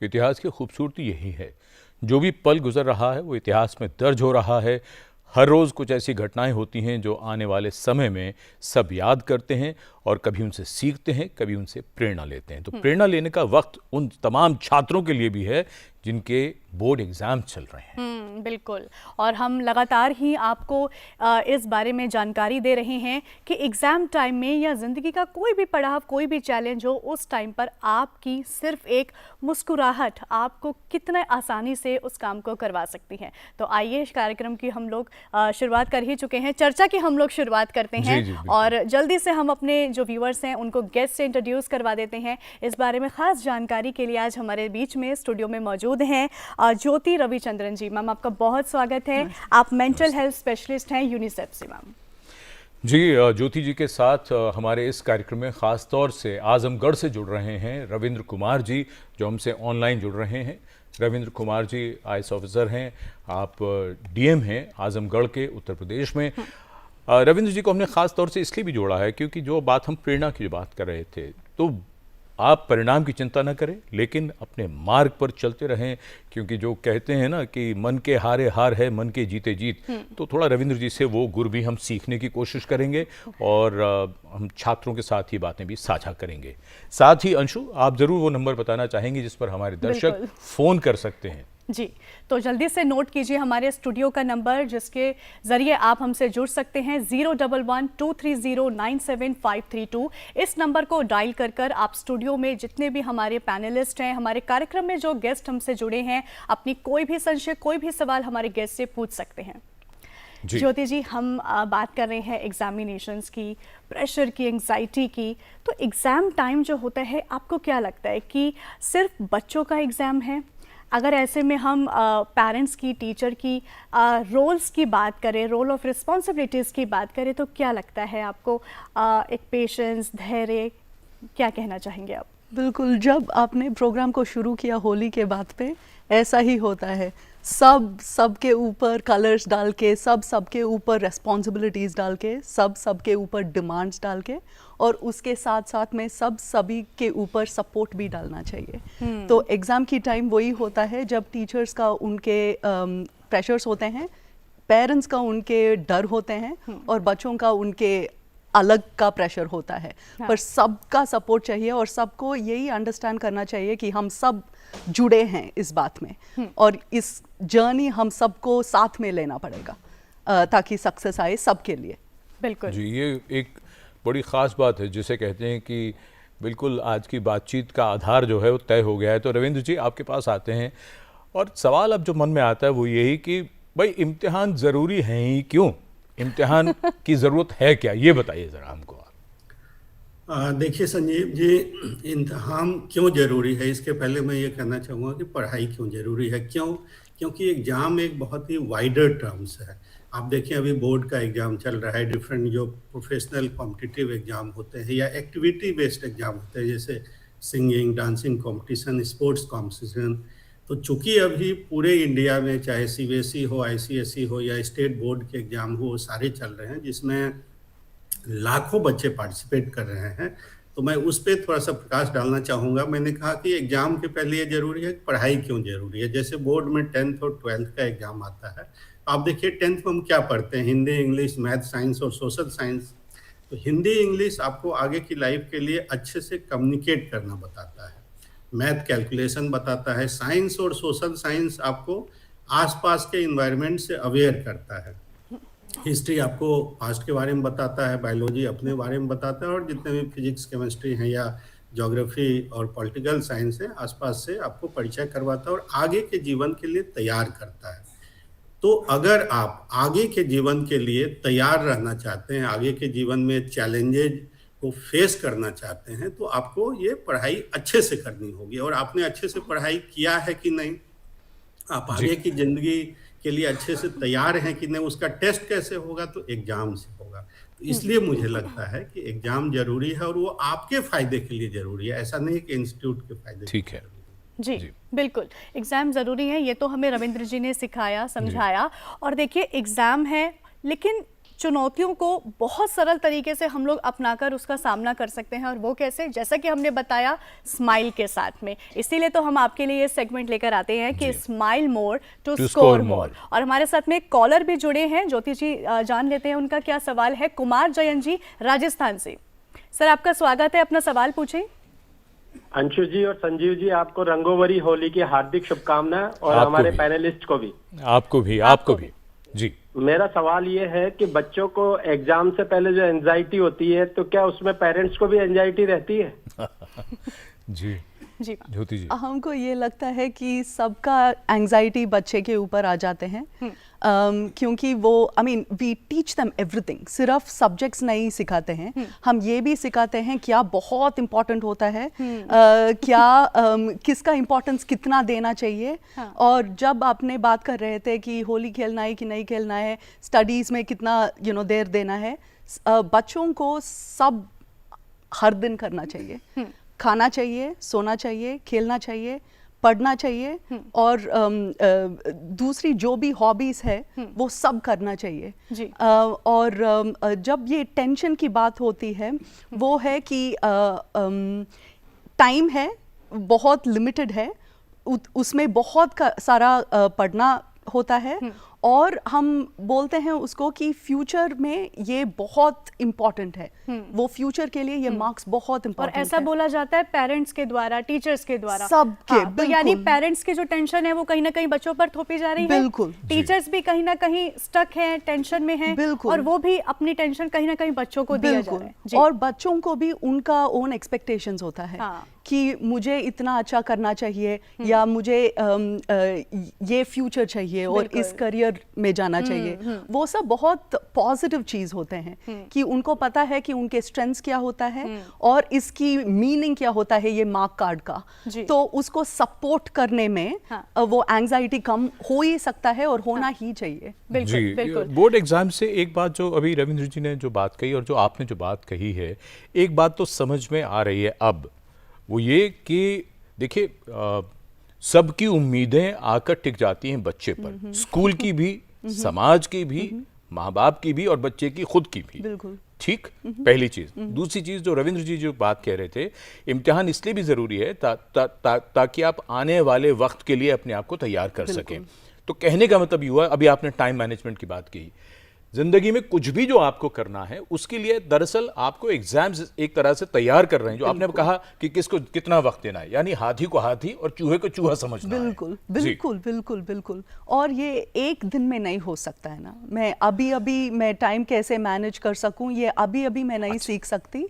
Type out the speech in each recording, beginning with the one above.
इतिहास की खूबसूरती यही है, जो भी पल गुजर रहा है वो इतिहास में दर्ज हो रहा है। हर रोज़ कुछ ऐसी घटनाएं होती हैं जो आने वाले समय में सब याद करते हैं और कभी उनसे सीखते हैं, कभी उनसे प्रेरणा लेते हैं। तो प्रेरणा लेने का वक्त उन तमाम छात्रों के लिए भी है जिनके बोर्ड एग्ज़ाम चल रहे हैं। बिल्कुल। और हम लगातार ही आपको इस बारे में जानकारी दे रहे हैं कि एग्ज़ाम टाइम में या ज़िंदगी का कोई भी पड़ाव, कोई भी चैलेंज हो, उस टाइम पर आपकी सिर्फ एक मुस्कुराहट आपको कितने आसानी से उस काम को करवा सकती है। तो आइए, इस कार्यक्रम की हम लोग शुरुआत कर ही चुके हैं, चर्चा की हम लोग शुरुआत करते हैं। जी, और जल्दी से हम अपने जो व्यूअर्स हैं उनको गेस्ट से इंट्रोड्यूस करवा देते हैं। इस बारे में ख़ास जानकारी के लिए आज हमारे बीच में स्टूडियो में मौजूद हैं ज्योति रविचंद्रन जी। मैम, आपका बहुत स्वागत है। आप मेंटल हेल्थ स्पेशलिस्ट हैं यूनिसेफ से। मैम जी, ज्योति जी के साथ हमारे इस कार्यक्रम में ख़ास तौर से आज़मगढ़ से जुड़ रहे हैं रविंद्र कुमार जी, जो हमसे ऑनलाइन जुड़ रहे हैं। रविंद्र कुमार जी आईएएस ऑफिसर हैं, आप डीएम हैं आज़मगढ़ के, उत्तर प्रदेश में। रविंद्र जी को हमने ख़ास तौर से इसलिए भी जोड़ा है क्योंकि जो बात हम प्रेरणा की बात कर रहे थे, तो आप परिणाम की चिंता न करें लेकिन अपने मार्ग पर चलते रहें, क्योंकि जो कहते हैं ना कि मन के हारे हार है, मन के जीते जीत। तो थोड़ा रविंद्र जी से वो गुर भी हम सीखने की कोशिश करेंगे और हम छात्रों के साथ ही बातें भी साझा करेंगे। साथ ही अंशु, आप ज़रूर वो नंबर बताना चाहेंगे जिस पर हमारे दर्शक फ़ोन कर सकते हैं। जी, तो जल्दी से नोट कीजिए हमारे स्टूडियो का नंबर, जिसके ज़रिए आप हमसे जुड़ सकते हैं। 011-230-97532। इस नंबर को डायल कर कर आप स्टूडियो में जितने भी हमारे पैनलिस्ट हैं, हमारे कार्यक्रम में जो गेस्ट हमसे जुड़े हैं, अपनी कोई भी संशय, कोई भी सवाल हमारे गेस्ट से पूछ सकते हैं। ज्योति जी, हम बात कर रहे हैं एग्जामिनेशंस की, प्रेशर की, एंग्जाइटी की। तो एग्ज़ाम टाइम जो होता है, आपको क्या लगता है कि सिर्फ बच्चों का एग्ज़ाम है? अगर ऐसे में हम पेरेंट्स की, टीचर की रोल्स की बात करें, रोल ऑफ रिस्पॉन्सिबिलिटीज़ की बात करें, तो क्या लगता है आपको? एक पेशेंस, धैर्य, क्या कहना चाहेंगे आप? बिल्कुल, जब आपने प्रोग्राम को शुरू किया होली के बाद पे, ऐसा ही होता है। सबके ऊपर कलर्स डाल के, सबके ऊपर रेस्पॉन्सिबिलिटीज़ डाल के, सबके ऊपर डिमांड्स डाल के, और उसके साथ साथ में सभी के ऊपर सपोर्ट भी डालना चाहिए। तो एग्ज़ाम की टाइम वही होता है जब टीचर्स का उनके प्रेशर्स होते हैं, पेरेंट्स का उनके डर होते हैं, और बच्चों का उनके अलग का प्रेशर होता है। पर सबका सपोर्ट चाहिए और सबको यही अंडरस्टैंड करना चाहिए कि हम सब जुड़े हैं इस बात में, और इस जर्नी हम सबको साथ में लेना पड़ेगा ताकि सक्सेस आए सबके लिए। बिल्कुल जी, ये एक बड़ी ख़ास बात है जिसे कहते हैं कि बिल्कुल आज की बातचीत का आधार जो है वो तय हो गया है। तो रविंद्र जी, आपके पास आते हैं और सवाल अब जो मन में आता है वो यही कि भाई इम्तिहान ज़रूरी है ही क्यों? इम्तिहान की ज़रूरत है क्या, ये बताइए ज़रा हमको। देखिए संजीव जी, इम्तिहान क्यों ज़रूरी है, इसके पहले मैं ये कहना चाहूँगा कि पढ़ाई क्यों ज़रूरी है। क्यों? क्योंकि एग्ज़ाम एक बहुत ही वाइडर टर्म्स है। आप देखिए, अभी बोर्ड का एग्ज़ाम चल रहा है, डिफरेंट जो प्रोफेशनल कॉम्पिटिटिव एग्ज़ाम होते हैं या एक्टिविटी बेस्ड एग्ज़ाम होते हैं, जैसे singing, dancing competition, sports competition. तो चूँकि अभी पूरे इंडिया में चाहे सीबीएसई हो, आईसीएसई हो या स्टेट बोर्ड के एग्ज़ाम हो, सारे चल रहे हैं जिसमें लाखों बच्चे पार्टिसिपेट कर रहे हैं। तो मैं उस पे थोड़ा-सा प्रकाश डालना चाहूँगा। मैंने कहा कि एग्ज़ाम के पहले ये ज़रूरी है कि पढ़ाई क्यों ज़रूरी है। जैसे बोर्ड में 10th और 12th का एग्ज़ाम आता है। आप देखिए 10th में हम क्या पढ़ते हैं? हिंदी, इंग्लिश, मैथ, साइंस और सोशल साइंस। तो हिंदी, इंग्लिश आपको आगे की लाइफ़ के लिए अच्छे से कम्युनिकेट करना बताता है। मैथ कैलकुलेशन बताता है। साइंस और सोशल साइंस आपको आस-पास के एनवायरनमेंट से अवेयर करता है। हिस्ट्री आपको पास्ट के बारे में बताता है, बायोलॉजी अपने बारे में बताता है, और जितने भी फिजिक्स, केमिस्ट्री हैं या ज्योग्राफी और पॉलिटिकल साइंस है, आसपास से आपको परिचय करवाता है और आगे के जीवन के लिए तैयार करता है। तो अगर आप आगे के जीवन के लिए तैयार रहना चाहते हैं, आगे के जीवन में चैलेंजेज को फेस करना चाहते हैं, तो आपको ये पढ़ाई अच्छे से करनी होगी। और आपने अच्छे से पढ़ाई किया है कि नहीं, आप आगे की ज़िंदगी के लिए अच्छे से तैयार हैं कि नहीं, उसका टेस्ट कैसे होगा? तो एग्ज़ाम से होगा। तो इसलिए मुझे लगता है कि एग्ज़ाम ज़रूरी है और वो आपके फ़ायदे के लिए ज़रूरी है, ऐसा नहीं कि इंस्टीट्यूट के फ़ायदे के लिए ज़रूरी है। जी, बिल्कुल, एग्ज़ाम ज़रूरी है, ये तो हमें रविंद्र जी ने सिखाया, समझाया। और देखिए, एग्ज़ाम है, लेकिन चुनौतियों को बहुत सरल तरीके से हम लोग अपनाकर उसका सामना कर सकते हैं। और वो कैसे, जैसा कि हमने बताया, स्माइल के साथ में। इसीलिए तो हम आपके लिए ये सेगमेंट लेकर आते हैं कि smile more to score more. और हमारे साथ में कॉलर भी जुड़े हैं। ज्योति जी, जान लेते हैं उनका क्या सवाल है। कुमार जयंत जी राजस्थान से। सर, आपका स्वागत है, अपना सवाल पूछें। अंशु जी और संजीव जी, आपको रंगोवरी होली की हार्दिक शुभकामनाएं और हमारे पैनलिस्ट को भी। आपको भी जी। मेरा सवाल ये है कि बच्चों को एग्जाम से पहले जो एंजाइटी होती है, तो क्या उसमें पेरेंट्स को भी एंजाइटी रहती है? जी जी ज्योति जी। हमको ये लगता है कि सबका एंजाइटी बच्चे के ऊपर आ जाते हैं, क्योंकि वो वी टीच देम एवरीथिंग। सिर्फ सब्जेक्ट्स नहीं सिखाते हैं, हम ये भी सिखाते हैं क्या बहुत इम्पोर्टेंट होता है, क्या किसका इम्पोर्टेंस कितना देना चाहिए। और जब आपने बात कर रहे थे कि होली खेलना है कि नहीं खेलना है, स्टडीज़ में कितना देर देना है, बच्चों को सब हर दिन करना चाहिए। खाना चाहिए, सोना चाहिए, खेलना चाहिए, पढ़ना चाहिए, और दूसरी जो भी हॉबीज़ है वो सब करना चाहिए जी। और जब ये टेंशन की बात होती है, वो है कि टाइम है बहुत लिमिटेड है, उसमें बहुत सारा पढ़ना होता है, और हम बोलते हैं उसको कि फ्यूचर में ये बहुत इम्पोर्टेंट है, वो फ्यूचर के लिए ये मार्क्स बहुत और इम्पोर्टेंट ऐसा बोला जाता है पेरेंट्स के द्वारा, टीचर्स के द्वारा, सबके। हाँ, तो यानी बिल्कुल। पेरेंट्स की जो टेंशन है वो कहीं ना कहीं बच्चों पर थोपी जा रही है। बिल्कुल। टीचर्स भी कहीं ना कहीं स्टक हैं, टेंशन में हैं, बिल्कुल। और वो भी अपनी टेंशन कहीं ना कहीं बच्चों को दिया जा बिल्कुल। रहा है। जी। और बच्चों को भी उनका ओन एक्सपेक्टेशंस होता है, हाँ। कि मुझे इतना अच्छा करना चाहिए, या मुझे ये फ्यूचर चाहिए और बिल्कुल। इस करियर में जाना चाहिए। वो सब बहुत पॉजिटिव चीज होते हैं, कि उनको पता है कि उनके स्ट्रेंथ्स क्या होता है और इसकी मीनिंग क्या होता है ये मार्क कार्ड का। जी। तो उसको सपोर्ट करने में हाँ। वो एंजाइटी कम हो ही सकता है और होना ही चाहिए। बिल्कुल जी, बिल्कुल। बोर्ड एग्जाम से एक बात जो अभी रविंद्र जी ने जो बात कही और जो आपने जो बात कही है, एक बात तो समझ में आ रही है अब, वो ये कि देखिए सबकी उम्मीदें आकर टिक जाती हैं बच्चे पर, स्कूल की भी, समाज की भी, माँ बाप की भी और बच्चे की खुद की भी। बिल्कुल। ठीक, पहली चीज। दूसरी चीज जो रविंद्र जी जो बात कह रहे थे, इम्तिहान इसलिए भी जरूरी है ताकि आप आने वाले वक्त के लिए अपने आप को तैयार कर सकें। तो कहने का मतलब ये हुआ, अभी आपने टाइम मैनेजमेंट की बात की, जिंदगी में कुछ भी जो आपको करना है उसके लिए दरअसल आपको एग्जाम्स एक तरह से तैयार कर रहे हैं। जो आपने कहा कि किसको कितना वक्त देना है, यानी हाथी को हाथी और चूहे को चूहा समझना है। बिल्कुल जी। बिल्कुल बिल्कुल बिल्कुल। और ये एक दिन में नहीं हो सकता है ना, मैं अभी मैं टाइम कैसे मैनेज कर सकूं, ये अभी मैं नहीं सीख सकती,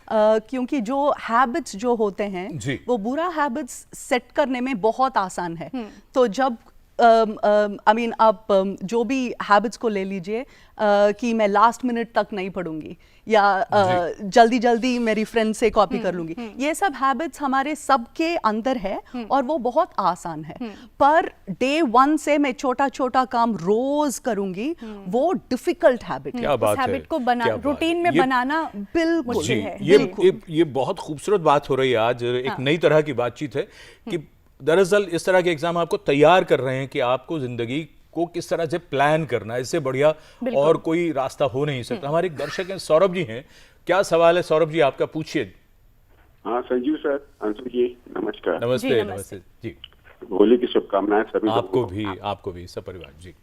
क्योंकि जो हैबिट्स जो होते हैं जी। वो बुरा हैबिट्स सेट करने में बहुत आसान है। तो जब आप जो भी हैबिट्स को ले लीजिए, कि मैं लास्ट मिनट तक नहीं पढ़ूंगी, या जल्दी मेरी फ्रेंड से कॉपी कर लूंगी, ये सब हैबिट्स हमारे सबके अंदर है और वो बहुत आसान है। पर डे 1 से मैं छोटा काम रोज करूंगी, वो डिफिकल्ट हैबिट है। क्या बात है, हैबिट को क्या बात है। रूटीन में बनाना बिल्कुल मुश्किल जी, है। ये बहुत खूबसूरत बात हो रही है आज, एक नई तरह की बातचीत है कि दरअसल इस तरह के एग्जाम आपको तैयार कर रहे हैं कि आपको जिंदगी को किस तरह से प्लान करना है, इससे बढ़िया और कोई रास्ता हो नहीं सकता। हमारे एक दर्शक हैं, सौरभ जी हैं, क्या सवाल है सौरभ जी आपका, पूछिए। हाँ संजीव सर, अंशु जी नमस्कार। नमस्ते नमस्ते जी। होली की शुभकामनाएं सभी आपको भी सपरिवार जी।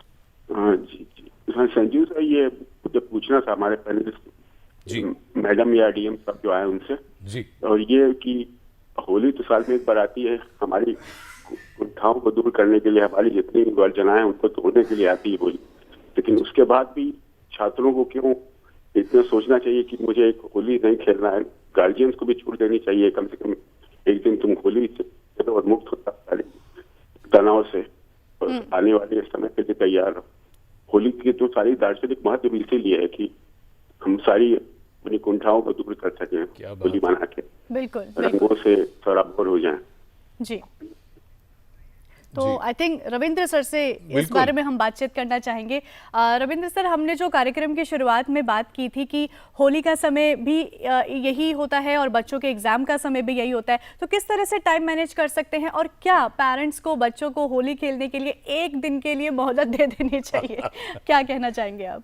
हाँ जी। हाँ संजीव सर, ये मुझे पूछना था हमारे पैनलिस्ट जी मैडम या डीएम सब जो आए उनसे जी। और ये कि होली तो साल में एक बार आती है, हमारी कुंठाओं को दूर करने के लिए, हमारी जितनी वर्जनाएं उनको तोड़ने के लिए आती है होली, लेकिन उसके बाद भी छात्रों को क्यों इतना सोचना चाहिए कि मुझे एक होली नहीं खेलना है। गार्जियंस को भी छूट देनी चाहिए, कम से कम एक दिन तुम होली से खेलो और मुक्त होता सारे तनाव से, और आने वाले समय के लिए तैयार रहो। होली की तो सारी दार्शनिक महत्व इसीलिए है कि हम सारी अपनी कुंठाओं को दूर कर सकें, होली मना के बिल्कुल रंगों से सराबोर हो जाएं। जी। तो आई थिंक रविंद्र सर से इस बारे में हम बातचीत करना चाहेंगे। रविंद्र सर, हमने जो कार्यक्रम की शुरुआत में बात की थी कि होली का समय भी यही होता है और बच्चों के एग्जाम का समय भी यही होता है, तो किस तरह से टाइम मैनेज कर सकते हैं और क्या पेरेंट्स को बच्चों को होली खेलने के लिए एक दिन के लिए मोहलत दे देनी चाहिए? क्या कहना चाहेंगे आप?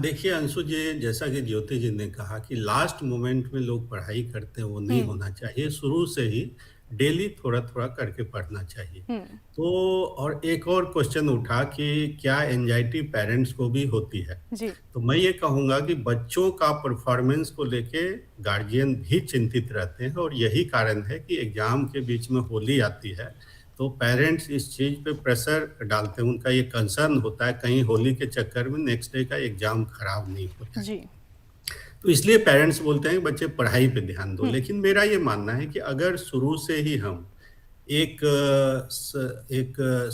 देखिए अंशु जी, जैसा कि ज्योति जी ने कहा कि लास्ट मोमेंट में लोग पढ़ाई करते हैं, वो नहीं होना चाहिए। शुरू से ही डेली थोड़ा-थोड़ा करके पढ़ना चाहिए। तो और एक और क्वेश्चन उठा कि क्या एंग्जायटी पेरेंट्स को भी होती है? जी। तो मैं ये कहूँगा कि बच्चों का परफॉर्मेंस को लेके गार्जियन भी चिंतित रहते हैं और यही कारण है कि एग्ज़ाम के बीच में होली आती है, तो पेरेंट्स इस चीज़ पे प्रेशर डालते हैं। उनका ये कंसर्न होता है कहीं होली के चक्कर में नेक्स्ट डे का एग्ज़ाम खराब नहीं हो जाए। जी। तो इसलिए पेरेंट्स बोलते हैं कि बच्चे पढ़ाई पे ध्यान दो। लेकिन मेरा ये मानना है कि अगर शुरू से ही हम एक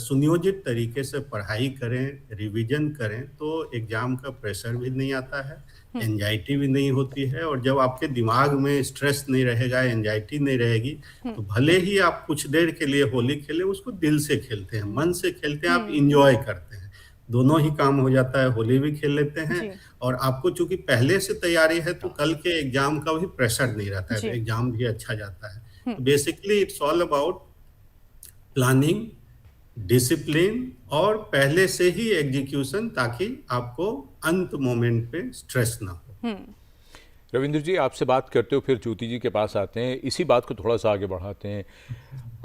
सुनियोजित तरीके से पढ़ाई करें, रिवीजन करें, तो एग्ज़ाम का प्रेशर भी नहीं आता है, एंग्जायटी भी नहीं होती है। और जब आपके दिमाग में स्ट्रेस नहीं रहेगा, एंग्जायटी नहीं रहेगी, तो भले ही आप कुछ देर के लिए होली खेलें, उसको दिल से खेलते हैं, मन से खेलते हैं, आप एन्जॉय करते हैं। दोनों ही काम हो जाता है, होली भी खेल लेते हैं जी। और आपको चूँकि पहले से तैयारी है, तो कल के एग्ज़ाम का भी प्रेशर नहीं रहता है, जी। तो एग्ज़ाम भी अच्छा जाता है। Basically it's all about planning, discipline और पहले से ही एग्जीक्यूशन, ताकि आपको अंत मोमेंट पे स्ट्रेस ना हो। रविंद्र जी, आपसे बात करते हो फिर ज्योति जी के पास आते हैं, इसी बात को थोड़ा सा आगे बढ़ाते हैं।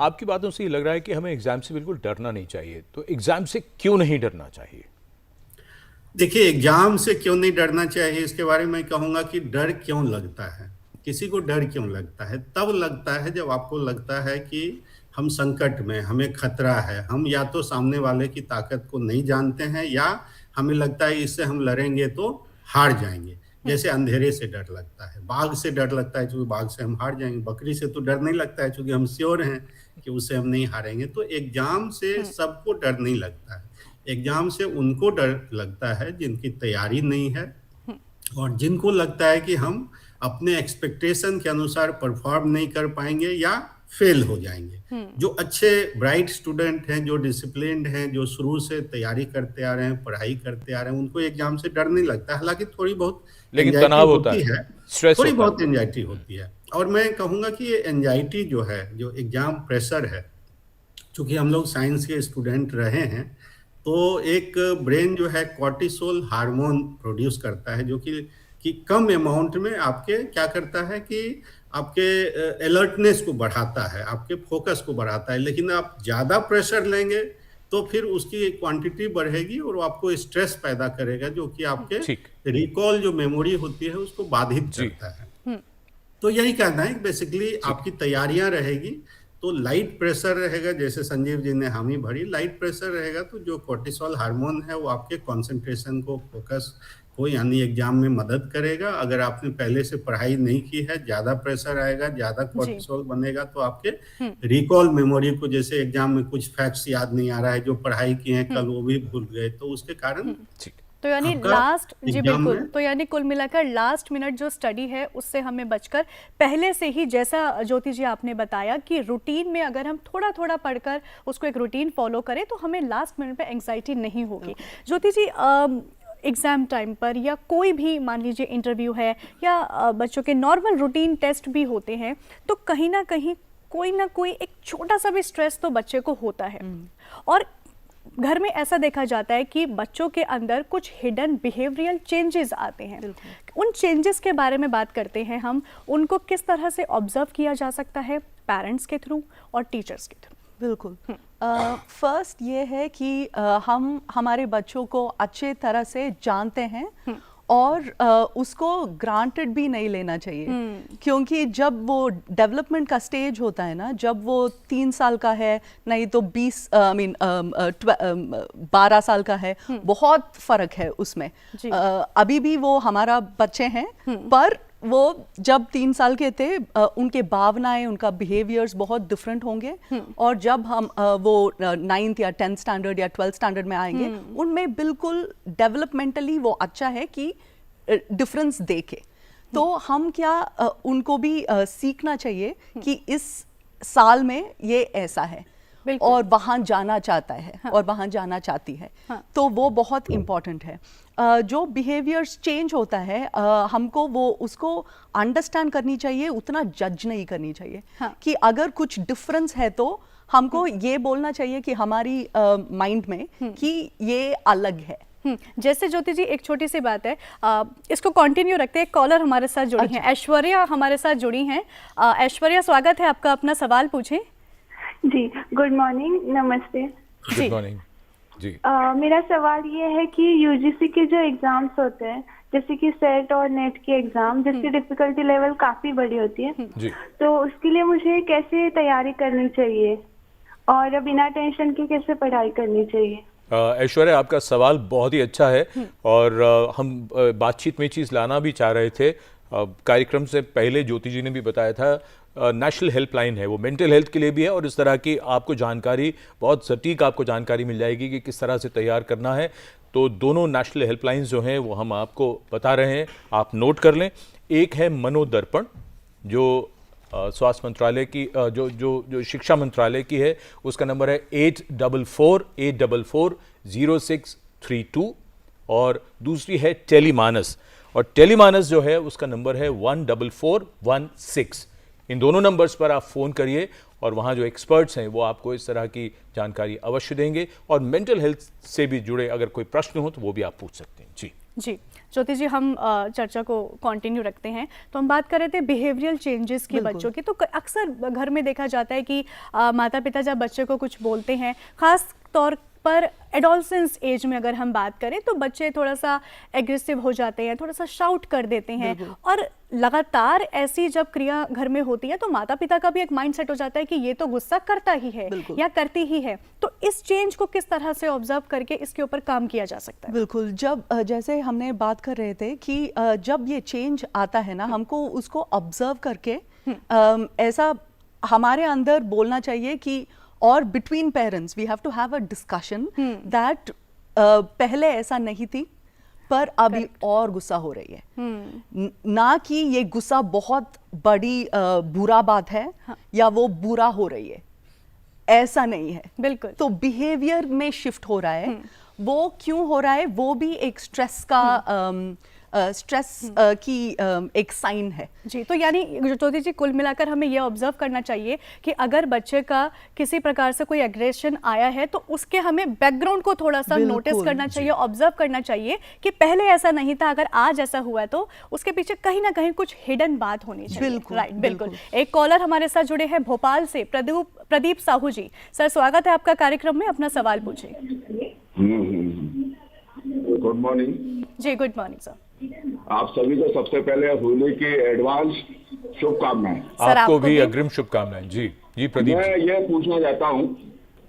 आपकी बातों से ये लग रहा है कि हमें एग्जाम से बिल्कुल डरना नहीं चाहिए, तो एग्जाम से क्यों नहीं डरना चाहिए? देखिए, एग्जाम से क्यों नहीं डरना चाहिए, इसके बारे में मैं कहूँगा कि डर क्यों लगता है। किसी को डर क्यों लगता है? तब लगता है जब आपको लगता है कि हम संकट में, हमें खतरा है, हम या तो सामने वाले की ताकत को नहीं जानते हैं, या हमें लगता है इससे हम लड़ेंगे तो हार जाएंगे। जैसे अंधेरे से डर लगता है, बाघ से डर लगता है क्योंकि बाघ से हम हार जाएंगे, बकरी से तो डर नहीं लगता है क्योंकि हम श्योर हैं कि उससे हम नहीं हारेंगे। तो एग्जाम से सबको डर नहीं लगता है। एग्जाम से उनको डर लगता है जिनकी तैयारी नहीं है, और जिनको लगता है कि हम अपने एक्सपेक्टेशन के अनुसार परफॉर्म नहीं कर पाएंगे या फेल हो जाएंगे। जो अच्छे ब्राइट स्टूडेंट हैं, जो डिसिप्लिन्ड हैं, जो शुरू से तैयारी करते आ रहे हैं, पढ़ाई करते आ रहे हैं, उनको एग्जाम से डर नहीं लगता। हालांकि थोड़ी बहुत लेकिन एंजाइटी तनाव होता होती है, है, स्ट्रेस थोड़ी होता बहुत एंजाइटी होती है। और मैं कहूँगा कि ये एंजाइटी जो है, जो एग्जाम प्रेशर है, चूंकि हम लोग साइंस के स्टूडेंट रहे हैं, तो एक ब्रेन जो है कॉर्टिसोल हार्मोन प्रोड्यूस करता है, जो कि कम अमाउंट में आपके क्या करता है कि आपके अलर्टनेस को बढ़ाता है, आपके फोकस को बढ़ाता है। लेकिन आप ज़्यादा प्रेशर लेंगे तो फिर उसकी क्वांटिटी बढ़ेगी और वो आपको स्ट्रेस पैदा करेगा, जो कि आपके ठीक। रिकॉल जो मेमोरी होती है उसको बाधित जी। करता है। तो यही कहना है कि बेसिकली आपकी तैयारियां रहेगी तो लाइट प्रेशर रहेगा, जैसे संजीव जी ने हामी भरी, लाइट प्रेशर रहेगा तो जो कोर्टिसोल हार्मोन है वो आपके कंसंट्रेशन को, फोकस को, यानी एग्जाम में मदद करेगा। अगर आपने पहले से पढ़ाई नहीं की है, ज़्यादा प्रेशर आएगा, ज़्यादा कोर्टिसोल बनेगा, तो आपके रिकॉल मेमोरी को, जैसे एग्जाम में कुछ फैक्ट्स याद नहीं आ रहा है, जो पढ़ाई किए हैं कल वो भी भूल गए, तो उसके कारण ठीक। तो यानी आपका लास्ट, जी एग्जाम बिल्कुल, में तो यानी कुल मिलाकर लास्ट मिनट जो स्टडी है उससे हमें बचकर पहले से ही, जैसा ज्योति जी आपने बताया कि रूटीन में अगर हम थोड़ा थोड़ा पढ़कर उसको एक रूटीन फॉलो करें तो हमें लास्ट मिनट पे एंग्जाइटी नहीं होगी। ज्योति जी, एग्ज़ाम टाइम पर या कोई भी मान लीजिए इंटरव्यू है या बच्चों के नॉर्मल रूटीन टेस्ट भी होते हैं, तो कहीं ना कहीं कोई ना कोई एक छोटा सा भी स्ट्रेस तो बच्चे को होता है। और घर में ऐसा देखा जाता है कि बच्चों के अंदर कुछ हिडन बिहेवियरल चेंजेस आते हैं। उन चेंजेस के बारे में बात करते हैं हम, उनको किस तरह से ऑब्जर्व किया जा सकता है पेरेंट्स के थ्रू और टीचर्स के थ्रू? बिल्कुल। फर्स्ट ये है कि हम हमारे बच्चों को अच्छे तरह से जानते हैं और उसको ग्रांटेड भी नहीं लेना चाहिए, क्योंकि जब वो डेवलपमेंट का स्टेज होता है ना, जब वो 3 साल का है, नहीं तो 12 साल का है, बहुत फर्क है उसमें। अभी भी वो हमारा बच्चे हैं, पर वो जब 3 साल के थे उनके भावनाएं, उनका बिहेवियर्स बहुत डिफरेंट होंगे, और जब हम वो 9th या 10th स्टैंडर्ड या 12th स्टैंडर्ड में आएंगे, उनमें बिल्कुल डेवलपमेंटली वो अच्छा है कि डिफरेंस देखे। तो हम क्या उनको भी सीखना चाहिए कि इस साल में ये ऐसा है और वहाँ जाना चाहता है और वहाँ जाना चाहती है, तो वो बहुत इम्पॉर्टेंट है। जो बिहेवियर्स चेंज होता है, हमको वो उसको अंडरस्टैंड करनी चाहिए, उतना जज नहीं करनी चाहिए। कि अगर कुछ डिफरेंस है तो हमको ये बोलना चाहिए कि हमारी माइंड में कि ये अलग है, जैसे ज्योति जी, एक छोटी सी बात है, इसको कंटिन्यू रखते हैं। एक कॉलर हमारे साथ जुड़ी हैं, ऐश्वर्या हमारे साथ जुड़ी हैं। ऐश्वर्या, स्वागत है आपका, अपना सवाल पूछें। जी, गुड मॉर्निंग, नमस्ते। गुड मॉर्निंग जी। मेरा सवाल ये है कि यूजीसी के जो एग्जाम्स होते हैं, जैसे कि सेट और नेट के एग्जाम, जिसकी डिफिकल्टी लेवल काफी बड़ी होती है, जी। तो उसके लिए मुझे कैसे तैयारी करनी चाहिए और बिना टेंशन के कैसे पढ़ाई करनी चाहिए? ऐश्वर्या, आपका सवाल बहुत ही अच्छा है और हम बातचीत में चीज़ लाना भी चाह रहे थे। कार्यक्रम से पहले ज्योति जी ने भी बताया था, नेशनल हेल्पलाइन है, वो मेंटल हेल्थ के लिए भी है और इस तरह की आपको जानकारी, बहुत सटीक आपको जानकारी मिल जाएगी कि किस तरह से तैयार करना है। तो दोनों नेशनल हेल्पलाइंस जो हैं वो हम आपको बता रहे हैं, आप नोट कर लें। एक है मनोदर्पण, जो स्वास्थ्य मंत्रालय की, जो शिक्षा मंत्रालय की है, उसका नंबर है 8448440632। और दूसरी है टेलीमानस, और टेलीमानस जो है उसका नंबर है 14416। इन दोनों नंबर्स पर आप फ़ोन करिए और वहाँ जो एक्सपर्ट्स हैं वो आपको इस तरह की जानकारी अवश्य देंगे। और मेंटल हेल्थ से भी जुड़े अगर कोई प्रश्न हो तो वो भी आप पूछ सकते हैं। जी जी, ज्योति जी, हम चर्चा को कंटिन्यू रखते हैं। तो हम बात कर रहे थे बिहेवियरल चेंजेस की बच्चों की। तो अक्सर घर में देखा जाता है कि माता पिता जब बच्चे को कुछ बोलते हैं, खास तौर पर एडोलसेंस एज में अगर हम बात करें, तो बच्चे थोड़ा सा एग्रेसिव हो जाते हैं, थोड़ा सा शाउट कर देते हैं। और लगातार ऐसी जब क्रिया घर में होती है तो माता पिता का भी एक माइंडसेट हो जाता है कि ये तो गुस्सा करता ही है या करती ही है। तो इस चेंज को किस तरह से ऑब्जर्व करके इसके ऊपर काम किया जा सकता है? बिल्कुल, जब जैसे हमने बात कर रहे थे कि जब ये चेंज आता है ना, हमको उसको ऑब्जर्व करके ऐसा हमारे अंदर बोलना चाहिए कि, और between parents we have to have a discussion that पहले ऐसा नहीं थी पर अभी और गुस्सा हो रही है। ना कि ये गुस्सा बहुत बड़ी बुरा बात है या वो बुरा हो रही है, ऐसा नहीं है। बिल्कुल। तो बिहेवियर में शिफ्ट हो रहा है। वो क्यों हो रहा है? वो भी एक स्ट्रेस का की एक साइन है। जी, तो यानी ज्योति जी, कुल मिलाकर हमें यह ऑब्जर्व करना चाहिए कि अगर बच्चे का किसी प्रकार से कोई एग्रेशन आया है तो उसके हमें बैकग्राउंड को थोड़ा सा नोटिस करना चाहिए, ऑब्जर्व करना चाहिए कि पहले ऐसा नहीं था, अगर आज ऐसा हुआ है तो उसके पीछे कहीं ना कहीं कुछ हिडन बात होनी चाहिए। बिल्कुल, राइट, बिल्कुल। एक कॉलर हमारे साथ जुड़े हैं भोपाल से, प्रदीप साहू जी। सर, स्वागत है आपका कार्यक्रम में, अपना सवाल पूछिए। गुड मॉर्निंग जी, गुड मॉर्निंग सर। आप सभी को सबसे पहले होली की एडवांस शुभकामनाएं। आपको भी अग्रिम शुभकामनाएं। जी जी प्रदीप, मैं ये पूछना चाहता हूँ,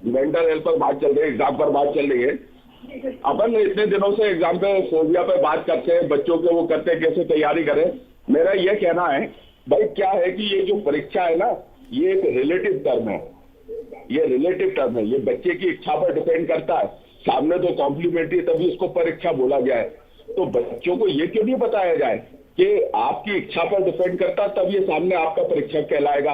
मेंटल हेल्थ पर बात चल रही है, एग्जाम पर बात चल रही है। अपन इतने दिनों से एग्जाम पे फोबिया पे बात करते हैं, बच्चों के वो करते हैं कैसे तैयारी करें। मेरा ये कहना है भाई, क्या है कि ये जो परीक्षा है ना, ये एक रिलेटिव टर्म है। ये रिलेटिव टर्म है, ये बच्चे की इच्छा पर डिपेंड करता है। सामने तो कॉम्प्लीमेंट्री, तभी इसको परीक्षा बोला गया है। तो बच्चों को ये क्यों नहीं बताया जाए कि आपकी इच्छा पर डिपेंड करता, तब ये सामने आपका परीक्षा कहलाएगा।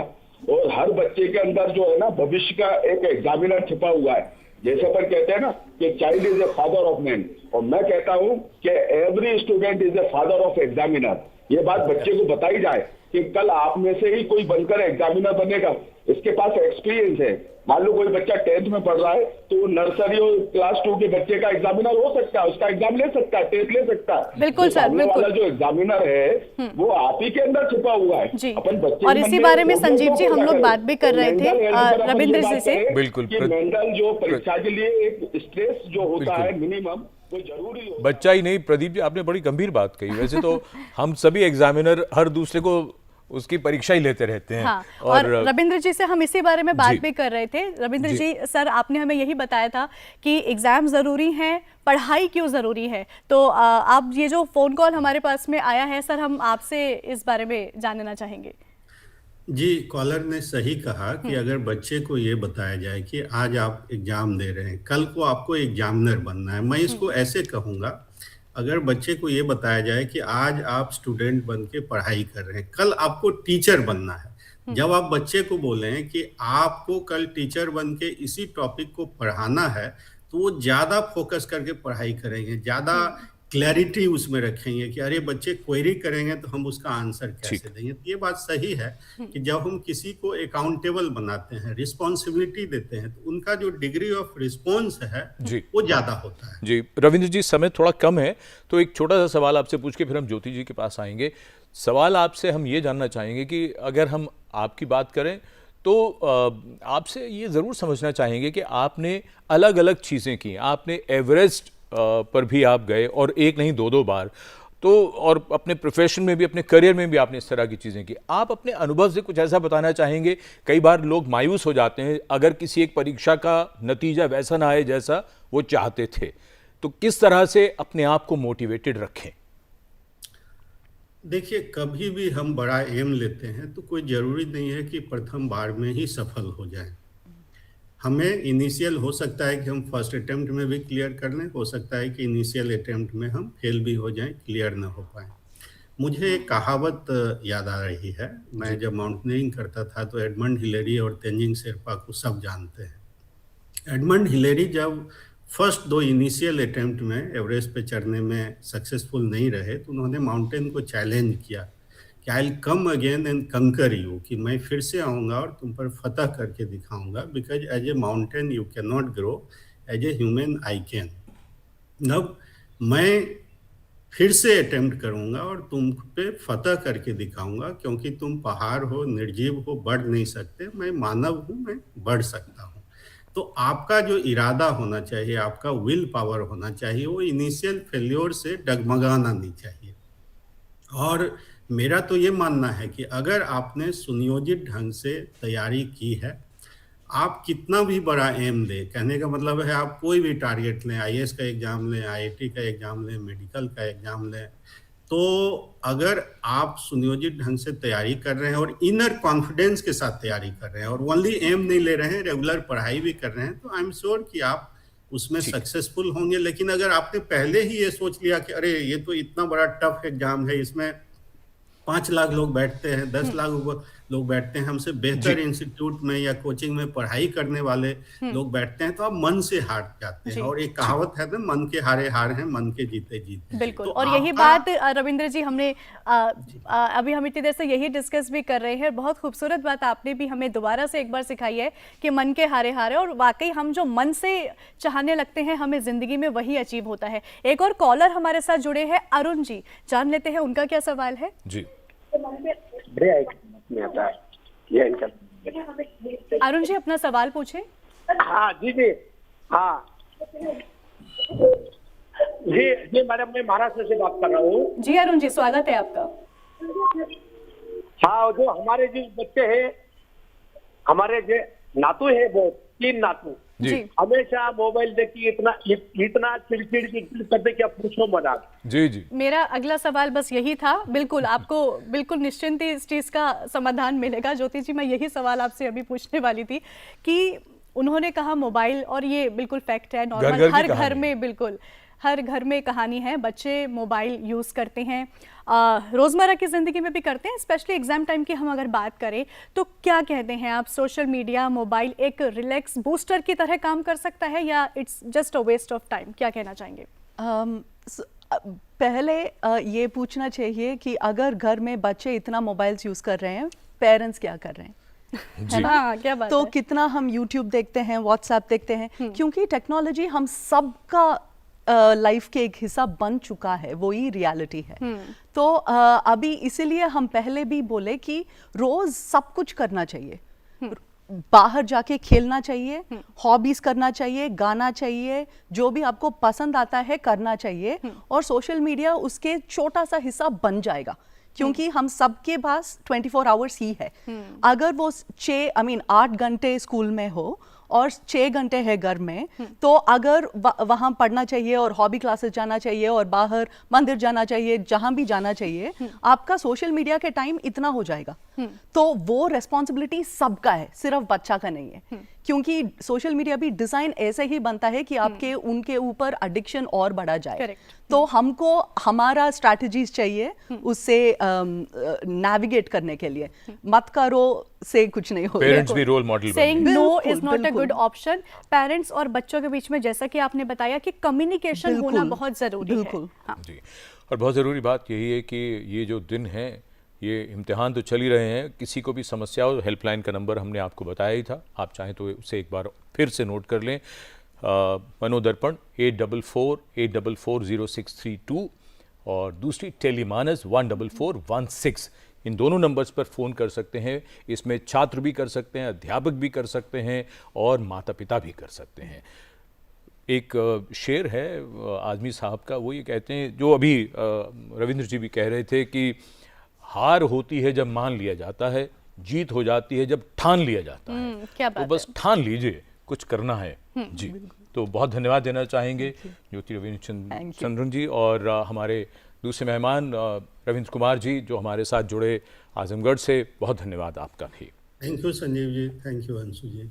और हर बच्चे के अंदर जो है ना, भविष्य का एक एग्जामिनर छिपा हुआ है। जैसे पर कहते हैं ना कि child is a father of man, और मैं कहता हूँ कि every student is a father of examiner. ये बात बच्चे को बताई जाए कि कल आप में से ही कोई बनकर एग्जामिनर बनेगा, इसके पास एक्सपीरियंस है। मान लो कोई बच्चा 10th में पढ़ रहा है तो नर्सरी और क्लास 2 के बच्चे का एग्जामिनर हो सकता है, उसका एग्जाम ले सकता है, टेस्ट ले सकता है। बिल्कुल सर, बिल्कुल। वाला जो एग्जामिनर है वो आप ही के अंदर छिपा हुआ है। जी। अपन बच्चे और इसी बारे में संजीव जी हम लोग बात भी कर रहे थे रविंद्र जी से। बिल्कुल। मेंटल जो परीक्षा के लिए एक स्ट्रेस जो होता है मिनिमम, वो जरूरी होता है। बच्चा ही नहीं प्रदीप जी, आपने बड़ी गंभीर बात कही। वैसे तो हम सभी एग्जामिनर हर दूसरे को उसकी परीक्षा ही लेते रहते हैं। हाँ, और रविंद्र जी से हम इसी बारे में बात भी कर रहे थे। रविंद्र जी, सर आपने हमें यही बताया था कि एग्जाम जरूरी हैं, पढ़ाई क्यों जरूरी है। तो आप, ये जो फोन कॉल हमारे पास में आया है सर, हम आपसे इस बारे में जानना चाहेंगे। जी, कॉलर ने सही कहा कि अगर बच्चे को ये बताया जाए कि आज आप एग्जाम दे रहे हैं, कल को आपको एग्जामिनर बनना है। मैं इसको ऐसे कहूँगा, अगर बच्चे को ये बताया जाए कि आज आप स्टूडेंट बन के पढ़ाई कर रहे हैं, कल आपको टीचर बनना है। जब आप बच्चे को बोलें कि आपको कल टीचर बन के इसी टॉपिक को पढ़ाना है, तो वो ज़्यादा फोकस करके पढ़ाई करेंगे, ज़्यादा क्लैरिटी उसमें रखेंगे कि अरे बच्चे क्वेरी करेंगे तो हम उसका आंसर कैसे देंगे। तो ये बात सही है कि जब हम किसी को अकाउंटेबल बनाते हैं, रिस्पॉन्सिबिलिटी देते हैं, तो उनका जो डिग्री ऑफ रिस्पॉन्स है जी। वो ज़्यादा होता है। जी रविंद्र जी, समय थोड़ा कम है तो एक छोटा सा सवाल आपसे पूछ के फिर हम ज्योति जी के पास आएंगे। सवाल आपसे हम ये जानना चाहेंगे कि अगर हम आपकी बात करें तो आपसे ये ज़रूर समझना चाहेंगे कि आपने अलग अलग चीज़ें की, आपने एवरेस्ट पर भी आप गए और एक नहीं दो बार, तो और अपने प्रोफेशन में भी, अपने करियर में भी आपने इस तरह की चीज़ें की। आप अपने अनुभव से कुछ ऐसा बताना चाहेंगे? कई बार लोग मायूस हो जाते हैं अगर किसी एक परीक्षा का नतीजा वैसा ना आए जैसा वो चाहते थे, तो किस तरह से अपने आप को मोटिवेटेड रखें? देखिए, कभी भी हम बड़ा एम लेते हैं तो कोई ज़रूरी नहीं है कि प्रथम बार में ही सफल हो जाए। हमें इनिशियल हो सकता है कि हम फर्स्ट अटेम्प्ट में भी क्लियर कर लें, हो सकता है कि इनिशियल अटेम्प्ट में हम फेल भी हो जाएं, क्लियर ना हो पाए। मुझे एक कहावत याद आ रही है। मैं जब माउंटेनियरिंग करता था तो एडमंड हिलेरी और तेंजिंग शेरपा को सब जानते हैं। एडमंड हिलेरी जब फर्स्ट 2 इनिशियल अटेम्प्ट में एवरेस्ट पे चढ़ने में सक्सेसफुल नहीं रहे तो उन्होंने माउंटेन को चैलेंज किया कि I will come again and कंकर यू, कि मैं फिर से आऊँगा और तुम पर फतह करके दिखाऊंगा, because as a mountain you can not grow, as a human I can. अब मैं फिर से अटेम्प्ट करूंगा और तुम पे फतह करके दिखाऊंगा, क्योंकि तुम पहाड़ हो, निर्जीव हो, बढ़ नहीं सकते, मैं मानव हूँ, मैं बढ़ सकता हूँ। तो आपका जो इरादा होना चाहिए, आपका विल पावर होना चाहिए, वो इनिशियल फेल्योर से डगमगाना नहीं चाहिए। और मेरा तो ये मानना है कि अगर आपने सुनियोजित ढंग से तैयारी की है, आप कितना भी बड़ा एम दें, कहने का मतलब है आप कोई भी टारगेट लें, आईएएस का एग्जाम लें, आईआईटी का एग्जाम लें, मेडिकल का एग्जाम लें, तो अगर आप सुनियोजित ढंग से तैयारी कर रहे हैं और इनर कॉन्फिडेंस के साथ तैयारी कर रहे हैं और ओनली एम नहीं ले रहे हैं, रेगुलर पढ़ाई भी कर रहे हैं, तो आई एम श्योर कि आप उसमें सक्सेसफुल होंगे। लेकिन अगर आपने पहले ही ये सोच लिया कि अरे ये तो इतना बड़ा टफ एग्जाम है, इसमें 5 लाख लोग बैठते हैं, 10 लाख लोग बैठते हैं, हमसे बेहतर इंस्टीट्यूट में या कोचिंग में पढ़ाई करने वाले लोग बैठते हैं, तो आप मन से हार जाते हैं। और एक कहावत है ना, मन के हारे हार हैं, मन के जीते जीते। बिल्कुल। तो और यही बात रविंद्र जी हमने अभी हम इतनी देर से यही डिस्कस भी कर रहे हैं। बहुत खूबसूरत बात आपने भी हमें दोबारा से एक बार सिखाई है कि मन के हारे हारे, और वाकई हम जो मन से चाहने लगते हैं हमें जिंदगी में वही अचीव होता है। एक और कॉलर हमारे साथ जुड़े हैं, अरुण जी, जान लेते हैं उनका क्या सवाल है। जी अरुण जी अपना सवाल पूछे। हाँ जी जी, हाँ जी मैडम, मैं महाराष्ट्र से बात कर रहा हूँ। जी अरुण जी, स्वागत है आपका। हाँ, जो हमारे जो बच्चे हैं, हमारे जो नातू है, वो 3 नातू जी हमेशा मोबाइल देखिए, इतना चिड़चिड़ करते क्या पूछो मना। जी जी, मेरा अगला सवाल बस यही था। बिल्कुल, आपको बिल्कुल निश्चिंत ही इस चीज़ का समाधान मिलेगा। ज्योति जी, मैं यही सवाल आपसे अभी पूछने वाली थी कि उन्होंने कहा मोबाइल, और ये बिल्कुल फैक्ट है, नॉर्मल हर घर में, बिल्कुल हर घर में कहानी है, बच्चे मोबाइल यूज़ करते हैं, रोज़मर्रा की ज़िंदगी में भी करते हैं। स्पेशली एग्ज़ाम टाइम की हम अगर बात करें तो क्या कहते हैं आप, सोशल मीडिया, मोबाइल एक रिलैक्स बूस्टर की तरह काम कर सकता है या it's just a waste of time? क्या कहना चाहेंगे? पहले ये पूछना चाहिए कि अगर घर में बच्चे इतना मोबाइल्स यूज़ कर रहे हैं, पेरेंट्स क्या कर रहे हैं? है ना? हाँ, क्या बात तो है? कितना हम यूट्यूब देखते हैं, व्हाट्सएप देखते हैं, क्योंकि टेक्नोलॉजी हम सबका लाइफ के एक हिस्सा बन चुका है, वो ही रियलिटी है। तो अभी इसीलिए हम पहले भी बोले कि रोज सब कुछ करना चाहिए, बाहर जाके खेलना चाहिए, हॉबीज करना चाहिए, गाना चाहिए, जो भी आपको पसंद आता है करना चाहिए, और सोशल मीडिया उसके छोटा सा हिस्सा बन जाएगा, क्योंकि हम सबके पास 24 आवर्स ही है। अगर वो 8 घंटे स्कूल में हो और 6 घंटे है घर में, तो अगर वहाँ पढ़ना चाहिए और हॉबी क्लासेस जाना चाहिए और बाहर मंदिर जाना चाहिए, जहाँ भी जाना चाहिए, आपका सोशल मीडिया के टाइम इतना हो जाएगा। तो वो रेस्पॉन्सिबिलिटी सबका है, सिर्फ बच्चा का नहीं है। क्योंकि सोशल मीडिया भी डिजाइन ऐसे ही बनता है कि आपके उनके ऊपर एडिक्शन और बढ़ा जाए। Correct. तो हमको हमारा स्ट्रैटेजीज चाहिए उससे नेविगेट करने के लिए। मत करो से कुछ नहीं होगा। पेरेंट्स भी रोल मॉडल सेइंग बनिए। नो बिल्कुल, इज नॉट अ बिल्कुल। Good option. पेरेंट्स और बच्चों के बीच में जैसा कि आपने बताया कि कम्युनिकेशन बिल्कुल, होना बहुत जरूरी है। बिल्कुल। हाँ। जी, और बहुत ज़रूरी बात यही है कि ये जो दिन है, ये इम्तिहान तो चल ही रहे हैं, किसी को भी समस्या हो हेल्पलाइन का नंबर हमने आपको बताया ही था, आप चाहें तो उसे एक बार फिर से नोट कर लें। मनोदर्पण 8448440632 और दूसरी टेलीमानस 14416। इन दोनों नंबर्स पर फ़ोन कर सकते हैं। इसमें छात्र भी कर सकते हैं, अध्यापक भी कर सकते हैं और माता पिता भी कर सकते हैं। एक शेर है आज़मी साहब का, वो ये कहते हैं, जो अभी रविंद्र जी भी कह रहे थे कि हार होती है जब मान लिया जाता है, जीत हो जाती है जब ठान लिया जाता है। क्या तो बात बस ठान लीजिए, कुछ करना है। जी, तो बहुत धन्यवाद देना चाहेंगे ज्योति रविंद्र चंद्रन जी और हमारे दूसरे मेहमान रविंद्र कुमार जी जो हमारे साथ जुड़े आजमगढ़ से। बहुत धन्यवाद आपका भी। Thank you Sanjeev ji, thank you Anshu ji.